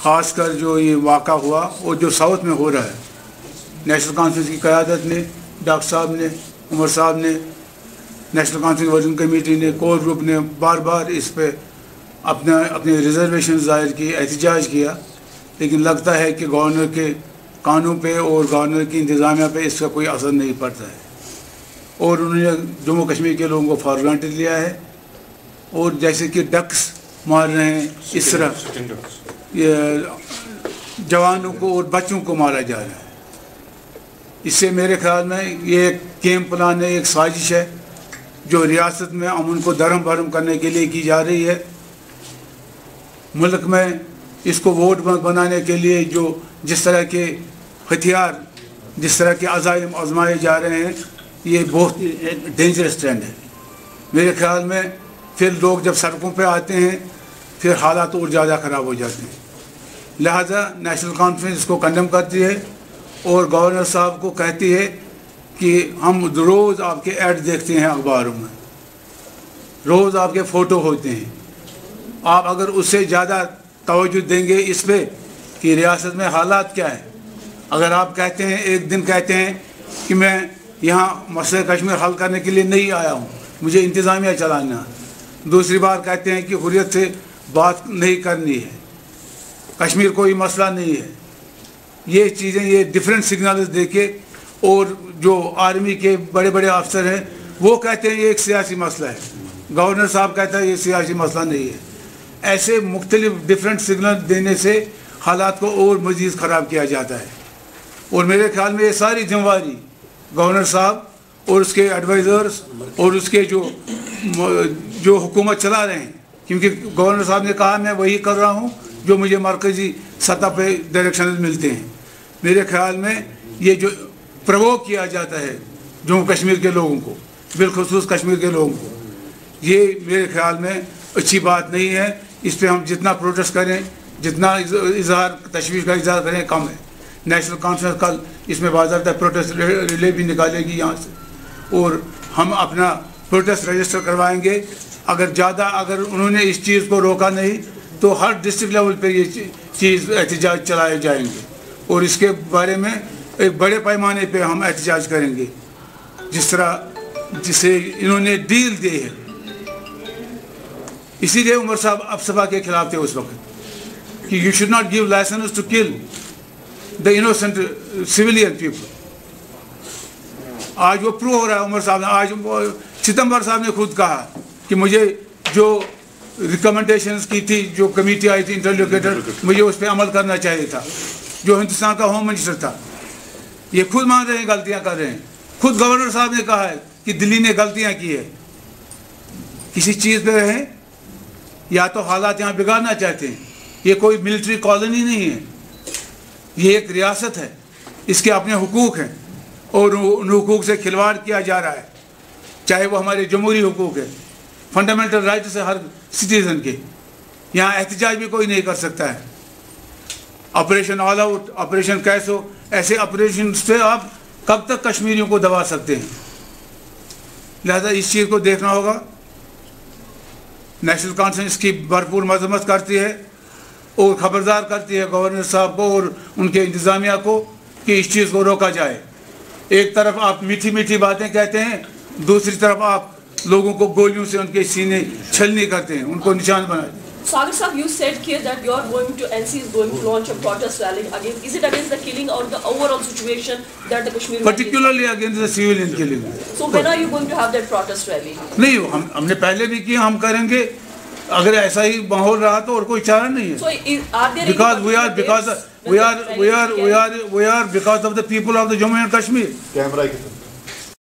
خاص کر جو یہ واقعہ ہوا اور جو ساؤتھ میں ہو رہا ہے، نیشنل کانفرنس کی قیادت نے، ڈاکٹر صاحب نے، عمر صاحب نے، نیشنل کانفرنس ورکنگ کمیٹی نے، کور گروپ نے بار بار اس پہ اپنے ریزرویشن ظاہر کی، احتجاج کیا، لیکن لگتا ہے کہ گورنر کے قانون پہ اور گورنر کی انتظامیہ پہ اس کا کوئی اثر نہیں پڑتا ہے، اور انہوں نے جموں کشمیر کے لوگوں کو فار گرانٹڈ لیا ہے، اور جیسے کہ ڈکس مار رہے ہیں اس طرح یہ جوانوں کو اور بچوں کو مارا جا رہا ہے۔ اس سے میرے خیال میں یہ ایک گیم پلان ہے، ایک سازش ہے جو ریاست میں امن کو درہم برہم کرنے کے لیے کی جا رہی ہے۔ ملک میں اس کو ووٹ بینک بنانے کے لیے جو جس طرح کے ہتھیار، جس طرح کے عزائم آزمائے جا رہے ہیں، یہ بہت ڈینجرس ٹرینڈ ہے۔ میرے خیال میں پھر لوگ جب سڑکوں پہ آتے ہیں پھر حالات اور زیادہ خراب ہو جاتے ہیں۔ لہذا نیشنل کانفرنس اس کو کنڈم کرتی ہے اور گورنر صاحب کو کہتی ہے کہ ہم روز آپ کے ایڈ دیکھتے ہیں اخباروں میں، روز آپ کے فوٹو ہوتے ہیں، آپ اگر اس سے زیادہ توجہ دیں گے اس پہ کہ ریاست میں حالات کیا ہے۔ اگر آپ کہتے ہیں، ایک دن کہتے ہیں کہ میں یہاں مسئلہ کشمیر حل کرنے کے لیے نہیں آیا ہوں، مجھے انتظامیہ چلانا، دوسری بار کہتے ہیں کہ حریت سے بات نہیں کرنی ہے، کشمیر کوئی مسئلہ نہیں ہے، یہ چیزیں، یہ ڈیفرنٹ سگنلز دے کے، اور جو آرمی کے بڑے بڑے افسر ہیں وہ کہتے ہیں یہ ایک سیاسی مسئلہ ہے، گورنر صاحب کہتا ہے یہ سیاسی مسئلہ نہیں ہے۔ ایسے مختلف ڈیفرنٹ سگنل دینے سے حالات کو اور مزید خراب کیا جاتا ہے، اور میرے خیال میں یہ ساری ذمہ داری گورنر صاحب اور اس کے ایڈوائزرز اور اس کے جو حکومت چلا رہے ہیں، کیونکہ گورنر صاحب نے کہا میں وہی کر رہا ہوں جو مجھے مرکزی سطح پہ ڈائریکشنز ملتے ہیں۔ میرے خیال میں یہ جو پرووک کیا جاتا ہے جموں کشمیر کے لوگوں کو، بالخصوص کشمیر کے لوگوں کو، یہ میرے خیال میں اچھی بات نہیں ہے۔ اس پہ ہم جتنا پروٹیسٹ کریں، جتنا اظہار تشویش کا اظہار کریں کم ہے۔ نیشنل کانفرنس کل اس میں باضابطہ پروٹیسٹ ریلے بھی نکالے گی یہاں سے، اور ہم اپنا پروٹیسٹ رجسٹر کروائیں گے۔ اگر انہوں نے اس چیز کو روکا نہیں تو ہر ڈسٹرکٹ لیول پہ یہ چیز احتجاج چلائے جائیں گے، اور اس کے بارے میں ایک بڑے پیمانے پہ ہم احتجاج کریں گے، جس طرح جسے انہوں نے ڈیل دی ہے۔ اسی لیے عمر صاحب افسپا کے خلاف تھے اس وقت کہ you should not give license to kill the innocent civilian people. آج وہ پروو ہو رہا ہے عمر صاحب نے، آج ستمبر صاحب نے خود کہا کہ مجھے جو ریکمنڈیشنز کی تھی، جو کمیٹی آئی تھی انٹرلوکیٹر، مجھے اس پہ عمل کرنا چاہیے تھا، جو ہندوستان کا ہوم منسٹر تھا۔ یہ خود مان رہے ہیں غلطیاں کر رہے ہیں، خود گورنر صاحب نے کہا ہے کہ دلی نے غلطیاں کی ہے۔ کسی چیز پہ رہیں، یا تو حالات یہاں بگاڑنا چاہتے ہیں، یہ کوئی ملٹری کالونی نہیں ہے، یہ ایک ریاست ہے، اس کے اپنے حقوق ہیں، اور ان حقوق سے کھلواڑ کیا جا رہا ہے، چاہے وہ ہمارے جمہوری حقوق ہے، فنڈامنٹل رائٹس ہے ہر سٹیزن کے۔ یہاں احتجاج بھی کوئی نہیں کر سکتا ہے۔ آپریشن آل آؤٹ، آپریشن کیسو، ایسے آپریشن سے آپ کب تک کشمیریوں کو دبا سکتے ہیں؟ لہذا اس چیز کو دیکھنا ہوگا۔ نیشنل کانفرنس کی بھرپور مذمت کرتی ہے اور خبردار کرتی ہے گورنر صاحب کو اور ان کے انتظامیہ کو کہ اس چیز کو روکا جائے۔ ایک طرف آپ میٹھی میٹھی باتیں کہتے ہیں، دوسری طرف آپ لوگوں کو گولیوں سے ان کے سینے چھلنی کرتے ہیں، ان کو نشان بناتے ہیں۔ Sagar Sahab, you said here that you are going to, NC is going to launch a protest rally against, is it against the killing or the overall situation that the Kashmir particularly against the civilian killing. So when are you going to have that protest rally? نہیں، ہم نے پہلے بھی کیا، ہم کریں گے اگر ایسا ہی ماحول رہا تو، اور کوئی چارہ نہیں ہے۔ So are there because we are because of the people of the Jammu and Kashmir.